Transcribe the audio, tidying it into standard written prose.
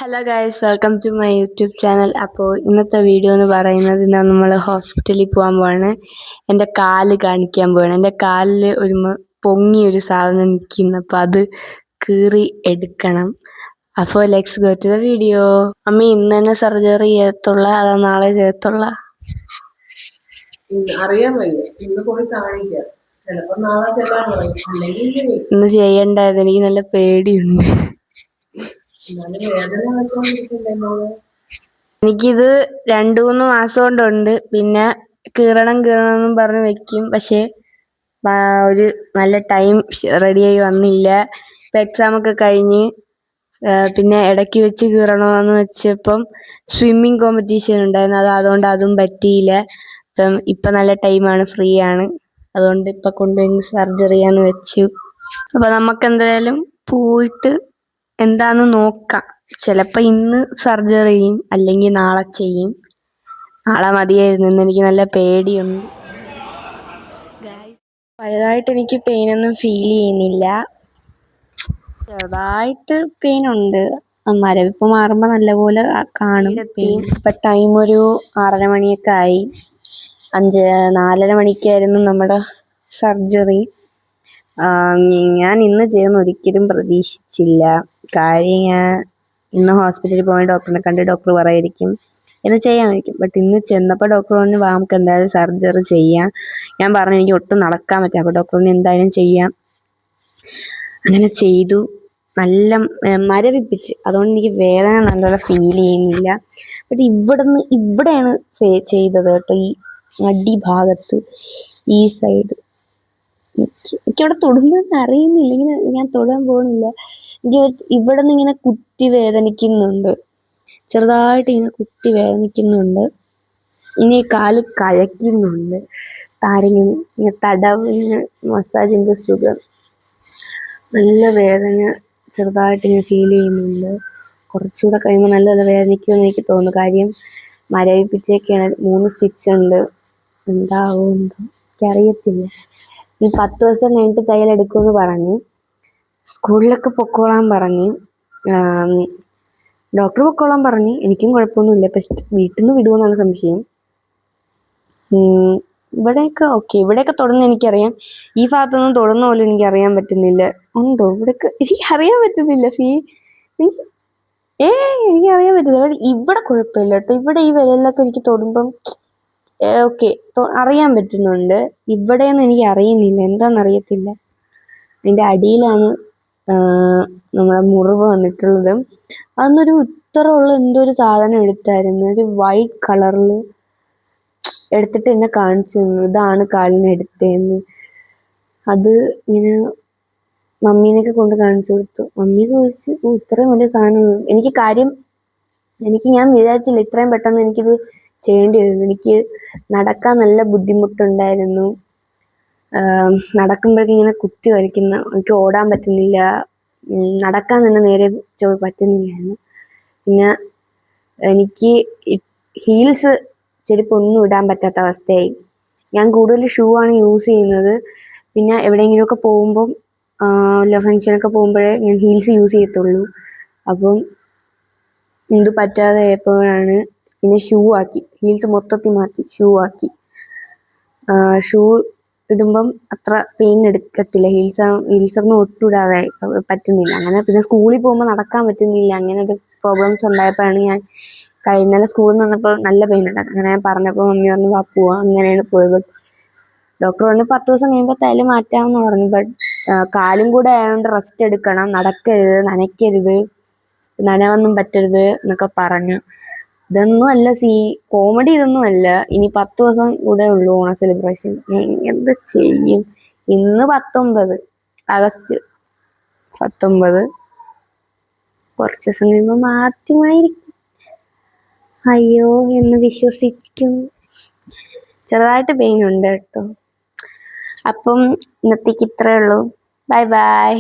Hello guys, welcome to my YouTube channel. അപ്പോൾ ഇന്നത്തെ video എന്ന് പറയുന്നത് നമ്മൾ ഹോസ്പിറ്റലിൽ പോകാൻ പോവാണ്. എൻ്റെ കാല് കാണിക്കാൻ പോവാണ്. എൻ്റെ കാലിൽ ഒരു പൊങ്ങിയൊരു സാധനം നിൽക്കുന്നു. അപ്പോൾ അത് കീറി എടുക്കണം. അപ്പോൾ let's go to the video. അമ്മ ഇന്ന് തന്നെ സർജറി ചെയ്യത്തുള്ള അതോ നാളെ ചെയ്യത്തുള്ള? അറിയാൻ വയ്യ. ഇന്ന് പോയി കാണിക്കാം. ചിലപ്പോ നാളെ ചെല്ലാൻ പറയും. അല്ലെങ്കിൽ ഇന്ന് ചെയ്യണ്ടായിരുന്നു. എനിക്ക് നല്ല പേടിയുണ്ട്. എനിക്കിത് 2-3 മാസം കൊണ്ടുണ്ട്. പിന്നെ കീറണം എന്നും പറഞ്ഞ് വെക്കും. പക്ഷെ ഒരു നല്ല ടൈം റെഡിയായി വന്നില്ല. ഇപ്പൊ എക്സാം ഒക്കെ കഴിഞ്ഞ് പിന്നെ ഇടയ്ക്ക് വെച്ച് കീറണമെന്ന് വെച്ചപ്പം സ്വിമ്മിങ് കോമ്പറ്റീഷൻ ഉണ്ടായിരുന്നു. അതുകൊണ്ട് അതും പറ്റിയില്ല. ഇപ്പൊ നല്ല ടൈമാണ്, ഫ്രീ ആണ്. അതുകൊണ്ട് ഇപ്പൊ കൊണ്ടുപോയി സർജറി ചെയ്യാന്ന് വെച്ചു. അപ്പൊ നമുക്ക് എന്തായാലും പോയിട്ട് എന്താന്ന് നോക്കാം. ചിലപ്പോ ഇന്ന് സർജറി ചെയ്യും, അല്ലെങ്കിൽ നാളെ ചെയ്യും. നാളെ മതിയായിരുന്നു. ഇന്ന് എനിക്ക് നല്ല പേടിയുണ്ട്. വലുതായിട്ട് എനിക്ക് പെയിനൊന്നും ഫീൽ ചെയ്യുന്നില്ല. ചെറുതായിട്ട് പെയിൻ ഉണ്ട്. മരവിപ്പ് മാറുമ്പോ നല്ലപോലെ കാണും പെയിൻ. ഇപ്പൊ ടൈം ഒരു 6:30 മണിയൊക്കെ ആയി. 4:30 മണിക്കായിരുന്നു നമ്മുടെ സർജറി. ഞാൻ ഇന്ന് ചെയ്യുന്ന ഒരിക്കലും പ്രതീക്ഷിച്ചില്ല. കാര്യം ഞാൻ ഇന്ന് ഹോസ്പിറ്റലിൽ പോയി ഡോക്ടറിനെ കണ്ട് ഡോക്ടർ പറയായിരിക്കും ഇന്ന് ചെയ്യാമായിരിക്കും. ബട്ട് ഇന്ന് ചെന്നപ്പോൾ ഡോക്ടർ പറഞ്ഞു നമുക്ക് എന്തായാലും സർജറി ചെയ്യാം. ഞാൻ പറഞ്ഞു എനിക്ക് ഒട്ടും നടക്കാൻ പറ്റില്ല. അപ്പോൾ ഡോക്ടർ പറഞ്ഞു എന്തായാലും ചെയ്യാം. അങ്ങനെ ചെയ്തു. നല്ല മരവിപ്പിച്ച്, അതുകൊണ്ട് എനിക്ക് വേദന നല്ലോണം ഫീൽ ചെയ്യുന്നില്ല. ബട്ട് ഇവിടെയാണ് ചെയ്തത് കേട്ടോ, ഈ അടിഭാഗത്ത്, ഈ സൈഡ്. എനിക്കവിടെ തൊടുന്നതെന്ന് അറിയുന്നില്ല. ഇങ്ങനെ ഞാൻ തൊടാൻ പോകുന്നില്ല. എനിക്ക് ഇവിടെ നിന്ന് ഇങ്ങനെ കുത്തി വേദനിക്കുന്നുണ്ട്, ചെറുതായിട്ട് ഇങ്ങനെ കുത്തി വേദനിക്കുന്നുണ്ട്. ഇനി കാല് കഴക്കുന്നുണ്ട്. ആരെങ്കിലും ഇങ്ങനെ തടവിന് മസാജിൻ്റെ സുഖം. നല്ല വേദന ചെറുതായിട്ട് ഇങ്ങനെ ഫീൽ ചെയ്യുന്നുണ്ട്. കുറച്ചുകൂടെ കഴിയുമ്പോൾ നല്ല വേദനിക്കുമെന്ന് എനിക്ക് തോന്നുന്നു. കാര്യം മരവിപ്പിച്ചൊക്കെയാണ്. 3 സ്റ്റിച്ച് ഉണ്ട്. എന്താവും എന്തോ എനിക്കറിയത്തില്ല. ഈ 10 ദിവസം കഴിഞ്ഞിട്ട് തയ്യലെടുക്കുമെന്ന് പറഞ്ഞ്. സ്കൂളിലൊക്കെ പൊക്കോളാൻ പറഞ്ഞ്, ഡോക്ടർ പൊക്കോളാൻ പറഞ്ഞ്. എനിക്കും കുഴപ്പമൊന്നുമില്ല. പക്ഷെ വീട്ടിൽ നിന്ന് വിടുമെന്നാണ് സംശയം. ഇവിടെയൊക്കെ ഓക്കെ, ഇവിടെയൊക്കെ തൊടുന്ന എനിക്കറിയാം. ഈ ഭാഗത്തൊന്നും തൊടുന്ന പോലും എനിക്ക് അറിയാൻ പറ്റുന്നില്ല. ഉണ്ടോ ഇവിടെയൊക്കെ? എനിക്ക് അറിയാൻ പറ്റുന്നില്ല. മീൻസ് എനിക്ക് അറിയാൻ പറ്റുന്നില്ല. ഇവിടെ കുഴപ്പമില്ല കേട്ടോ. ഇവിടെ ഈ വിരലിലൊക്കെ എനിക്ക് തൊടുമ്പം ഓക്കെ അറിയാൻ പറ്റുന്നുണ്ട്. ഇവിടെയൊന്നും എനിക്ക് അറിയുന്നില്ല, എന്താണെന്നറിയത്തില്ല. അതിൻ്റെ അടിയിലാണ് നമ്മളെ മുറിവ് വന്നിട്ടുള്ളത്. അതൊന്നൊരു ഉത്തരമുള്ള എന്തോ ഒരു സാധനം എടുത്തായിരുന്നു, ഒരു വൈറ്റ് കളറിൽ എടുത്തിട്ട് എന്നെ കാണിച്ചു തന്നു, ഇതാണ് കാലിന് എടുത്തതെന്ന്. അത് ഇങ്ങനെ മമ്മീനൊക്കെ കൊണ്ട് കാണിച്ചു കൊടുത്തു. മമ്മി ചോദിച്ചു ഇത്രയും വലിയ സാധനം. ഞാൻ വിചാരിച്ചില്ല ഇത്രയും പെട്ടെന്ന് എനിക്കിത് ചെയ്യേണ്ടി വരുന്നു. എനിക്ക് നടക്കാൻ നല്ല ബുദ്ധിമുട്ടുണ്ടായിരുന്നു. നടക്കുമ്പോഴേക്കും ഇങ്ങനെ കുത്തി വലിക്കുന്ന, എനിക്ക് ഓടാൻ പറ്റുന്നില്ല. നടക്കാൻ തന്നെ നേരെ പറ്റുന്നില്ലായിരുന്നു. പിന്നെ എനിക്ക് ഹീൽസ് ചെരുപ്പൊന്നും ഇടാൻ പറ്റാത്ത അവസ്ഥയായി. ഞാൻ കൂടുതൽ ഷൂ ആണ് യൂസ് ചെയ്യുന്നത്. പിന്നെ എവിടെയെങ്കിലുമൊക്കെ പോകുമ്പം ഫംഗ്ഷനൊക്കെ പോകുമ്പോഴേ ഞാൻ ഹീൽസ് യൂസ് ചെയ്യത്തുള്ളൂ. അപ്പം ഇത് പറ്റാതെ ആയപ്പോഴാണ് പിന്നെ ഷൂ ആക്കി. ഹീൽസ് മൊത്തത്തിൽ മാറ്റി ഷൂ ആക്കി. ഷൂ ഇടുമ്പം അത്ര പെയിൻ എടുക്കത്തില്ല. ഹീൽസൊന്നും ഒട്ടും ഇടാതെ പറ്റുന്നില്ല. അങ്ങനെ പിന്നെ സ്കൂളിൽ പോകുമ്പോൾ നടക്കാൻ പറ്റുന്നില്ല. അങ്ങനെ ഒരു പ്രോബ്ലംസ് ഉണ്ടായപ്പോഴാണ് ഞാൻ ഇന്നലെ സ്കൂളിൽ നിന്ന് വന്നപ്പോൾ നല്ല പെയിൻ ഉണ്ടായിരുന്നു. അങ്ങനെ ഞാൻ പറഞ്ഞപ്പോൾ മമ്മി പറഞ്ഞു വാ പോവാം. അങ്ങനെയാണ് പോയത്. ഡോക്ടർ പറഞ്ഞു 10 ദിവസം കഴിയുമ്പോൾ തല മാറ്റാമെന്ന് പറഞ്ഞു. ബട്ട് കാലും കൂടെ ആയതുകൊണ്ട് റെസ്റ്റ് എടുക്കണം, നടക്കരുത്, നനയ്ക്കരുത്, നനവൊന്നും പറ്റരുത് എന്നൊക്കെ പറഞ്ഞു. ഇതൊന്നും അല്ല കോമഡി, ഇതൊന്നും അല്ല. ഇനി 10 ദിവസം കൂടെ ഉള്ളൂ ഓണ സെലിബ്രേഷൻ. എന്ത് ചെയ്യും? ഇന്ന് 19 ആഗസ്റ്റ് 19. കുറച്ച് ദിവസം കഴിയുമ്പോൾ മാറ്റുമായിരിക്കും. അയ്യോ എന്ന് വിശ്വസിക്കും. ചെറുതായിട്ട് പെയിൻ ഉണ്ട് കേട്ടോ. അപ്പം ഇന്നത്തേക്ക് ഇത്രയേ ഉള്ളൂ. Bye bye.